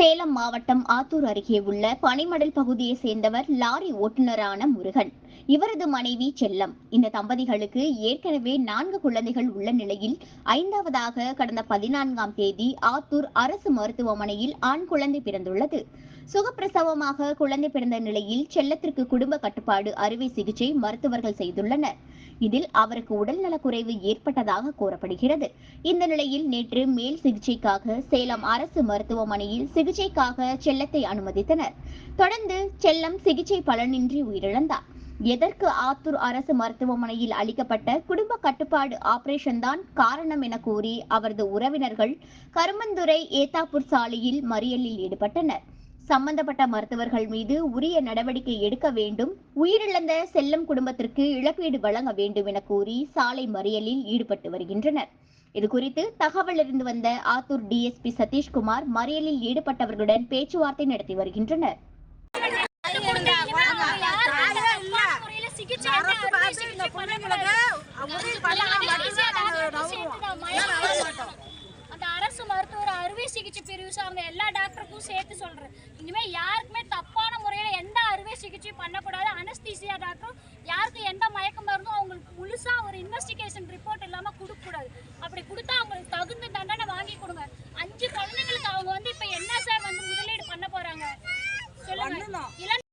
சேலம் மாவட்டம் ஆத்தூர் அருகே உள்ள பனிமடல் பகுதியை சேர்ந்தவர் லாரி ஓட்டுநரான முருகன். இவரது மனைவி செல்லம். இந்த தம்பதிகளுக்கு ஏற்கனவே 4 குழந்தைகள் உள்ள நிலையில் 5வதாக கடந்த 14ஆம் தேதி ஆத்தூர் அரசு மருத்துவமனையில் ஆண் குழந்தை பிறந்துள்ளது. சுகப்பிரசவமாக குழந்தை பிறந்த நிலையில் செல்லத்திற்கு குடும்ப கட்டுப்பாடு அறுவை சிகிச்சை மருத்துவர்கள் செய்துள்ளனர். இதில் அவருக்கு உடல்நலக்குறைவு ஏற்பட்டதாக கூறப்படுகிறது. இந்த நிலையில் நேற்று மேல் சிகிச்சைக்காக சேலம் அரசு மருத்துவமனையில் சிகிச்சைக்காக செல்லத்தை அனுமதித்தனர். தொடர்ந்து செல்லம் சிகிச்சை பலனின்றி உயிரிழந்தார். எதற்கு ஆத்தூர் அரசு மருத்துவமனையில் அளிக்கப்பட்ட குடும்ப கட்டுப்பாடு ஆபரேஷன் தான் காரணம் என கூறி அவரது உறவினர்கள் கருமந்துறை ஏத்தாப்பூர் சாலையில் மறியலில் ஈடுபட்டனர். சம்பந்தப்பட்ட மருத்துவர்கள் மீது உரிய நடவடிக்கை எடுக்க வேண்டும், உயிரிழந்த செல்லம் குடும்பத்திற்கு இழப்பீடு வழங்க வேண்டும் என கூறி சாலை மறியலில் ஈடுபட்டு வருகின்றனர். இதுகுறித்து தகவல் அறிந்து வந்த ஆத்தூர் டிஎஸ்பி சதீஷ்குமார் மறியலில் ஈடுபட்டவர்களுடன் பேச்சுவார்த்தை நடத்தி வருகின்றனர். அரசு மருத்துவர் அறுவை சிகிச்சை பிரிவு சார்ந்த எல்லா டாக்டருக்கும் சேர்த்து சொல்றேன், இனிமே யாருக்குமே தப்பான முறையில எந்த அறுவை சிகிச்சை பண்ணக்கூடாது. அனஸ்தீசியா டாக்டர் யாருக்கு எந்த மயக்கம் மருந்தும் அவங்களுக்கு முழுசா ஒரு இன்வெஸ்டிகேஷன் ரிப்போர்ட் இல்லாம கொடுக்க கூடாது. அப்படி கொடுத்தா அவங்களுக்கு தகுந்த